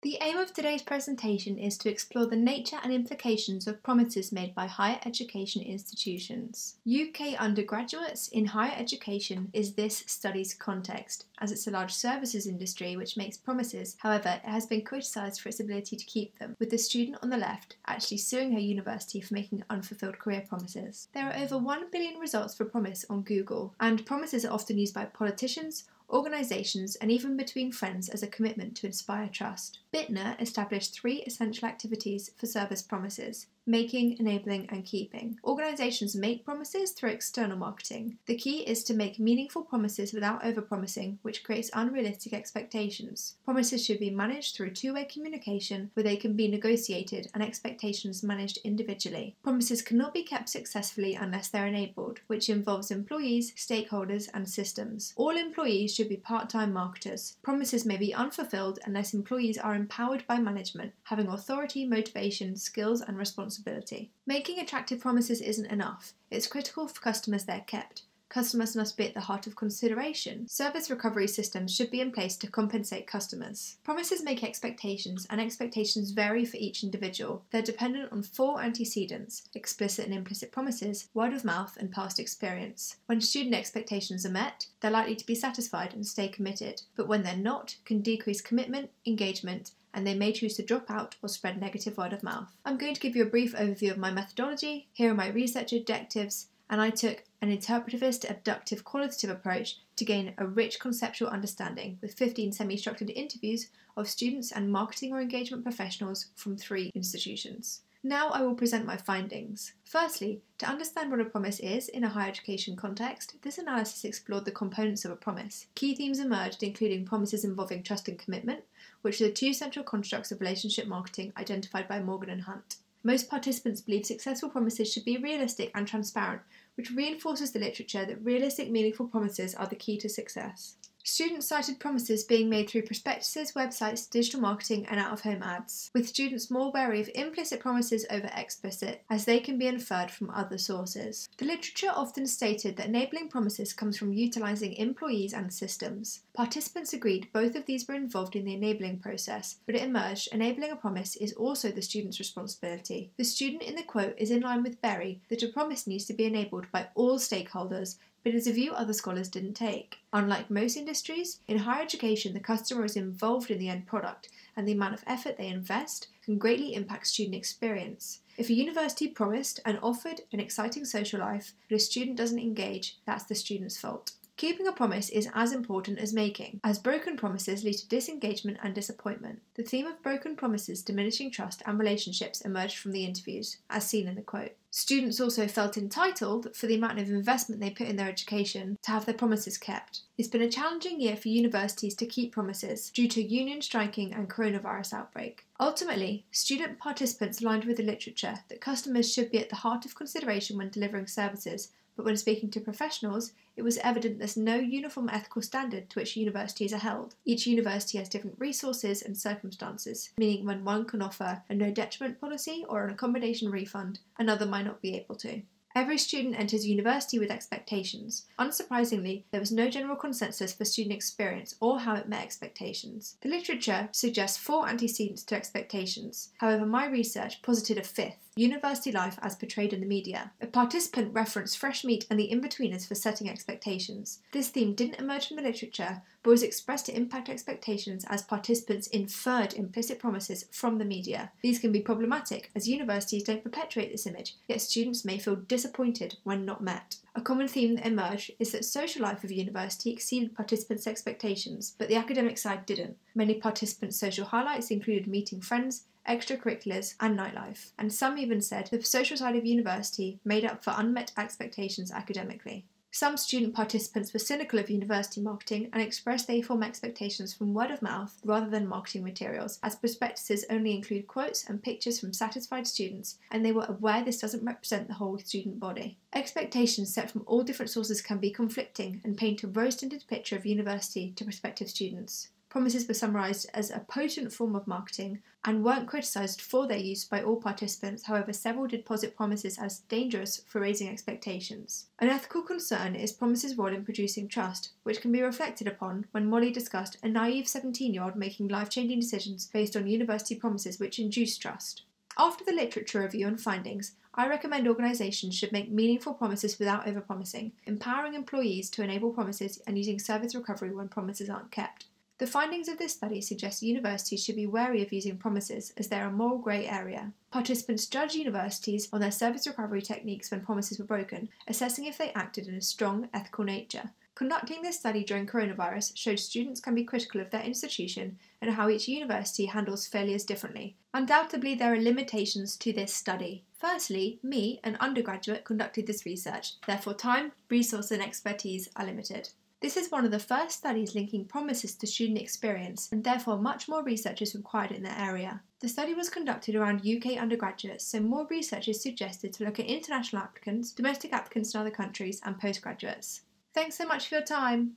The aim of today's presentation is to explore the nature and implications of promises made by higher education institutions. UK undergraduates in higher education is this study's context, as it's a large services industry which makes promises. However, it has been criticised for its ability to keep them, with the student on the left actually suing her university for making unfulfilled career promises. There are over 1 billion results for promise on Google, and promises are often used by politicians, organisations, and even between friends as a commitment to inspire trust. Bittner established 3 essential activities for service promises: making, enabling, and keeping. Organisations make promises through external marketing. The key is to make meaningful promises without overpromising, which creates unrealistic expectations. Promises should be managed through two-way communication where they can be negotiated and expectations managed individually. Promises cannot be kept successfully unless they're enabled, which involves employees, stakeholders, and systems. All employees should be part-time marketers. Promises may be unfulfilled unless employees are empowered by management, having authority, motivation, skills, and responsibility. Making attractive promises isn't enough. It's critical for customers they're kept. Customers must be at the heart of consideration. Service recovery systems should be in place to compensate customers. Promises make expectations, and expectations vary for each individual. They're dependent on 4 antecedents: explicit and implicit promises, word of mouth, and past experience. When student expectations are met, they're likely to be satisfied and stay committed, but when they're not, can decrease commitment, engagement, and they may choose to drop out or spread negative word of mouth. I'm going to give you a brief overview of my methodology. Here are my research objectives, and I took an interpretivist, abductive, qualitative approach to gain a rich conceptual understanding with 15 semi-structured interviews of students and marketing or engagement professionals from 3 institutions. Now I will present my findings. Firstly, to understand what a promise is in a higher education context, this analysis explored the components of a promise. Key themes emerged, including promises involving trust and commitment, which are the 2 central constructs of relationship marketing identified by Morgan and Hunt. Most participants believe successful promises should be realistic and transparent, which reinforces the literature that realistic, meaningful promises are the key to success. Students cited promises being made through prospectuses, websites, digital marketing, and out-of-home ads, with students more wary of implicit promises over explicit, as they can be inferred from other sources. The literature often stated that enabling promises comes from utilising employees and systems. Participants agreed both of these were involved in the enabling process, but it emerged enabling a promise is also the student's responsibility. The student in the quote is in line with Berry that a promise needs to be enabled by all stakeholders, but it is a view other scholars didn't take. Unlike most industries, in higher education the customer is involved in the end product, and the amount of effort they invest can greatly impact student experience. If a university promised and offered an exciting social life, but a student doesn't engage, that's the student's fault. Keeping a promise is as important as making, as broken promises lead to disengagement and disappointment. The theme of broken promises diminishing trust and relationships emerged from the interviews, as seen in the quote. Students also felt entitled, for the amount of investment they put in their education, to have their promises kept. It's been a challenging year for universities to keep promises due to union striking and coronavirus outbreak. Ultimately, student participants aligned with the literature that customers should be at the heart of consideration when delivering services, but when speaking to professionals, it was evident there's no uniform ethical standard to which universities are held. Each university has different resources and circumstances, meaning when one can offer a no detriment policy or an accommodation refund, another might not be able to. Every student enters university with expectations. Unsurprisingly, there was no general consensus for student experience or how it met expectations. The literature suggests 4 antecedents to expectations. However, my research posited a 5th: university life as portrayed in the media. A participant referenced fresh meat and the in-betweeners for setting expectations. This theme didn't emerge from the literature, but was expressed to impact expectations as participants inferred implicit promises from the media. These can be problematic, as universities don't perpetuate this image, yet students may feel disappointed when not met. A common theme that emerged is that social life of university exceeded participants' expectations, but the academic side didn't. Many participants' social highlights included meeting friends, extracurriculars, and nightlife, and some even said the social side of university made up for unmet expectations academically. Some student participants were cynical of university marketing and expressed they form expectations from word of mouth rather than marketing materials, as prospectuses only include quotes and pictures from satisfied students, and they were aware this doesn't represent the whole student body. Expectations set from all different sources can be conflicting and paint a rose-tinted picture of university to prospective students. Promises were summarised as a potent form of marketing and weren't criticised for their use by all participants. However, several did posit promises as dangerous for raising expectations. An ethical concern is promises' role in producing trust, which can be reflected upon when Molly discussed a naive 17-year-old making life-changing decisions based on university promises which induce trust. After the literature review and findings, I recommend organisations should make meaningful promises without overpromising, empowering employees to enable promises and using service recovery when promises aren't kept. The findings of this study suggest universities should be wary of using promises as they are a moral grey area. Participants judged universities on their service recovery techniques when promises were broken, assessing if they acted in a strong, ethical nature. Conducting this study during coronavirus showed students can be critical of their institution and how each university handles failures differently. Undoubtedly, there are limitations to this study. Firstly, me, an undergraduate, conducted this research, therefore time, resource and expertise are limited. This is one of the first studies linking promises to student experience, and therefore much more research is required in the area. The study was conducted around UK undergraduates, so more research is suggested to look at international applicants, domestic applicants in other countries, and postgraduates. Thanks so much for your time!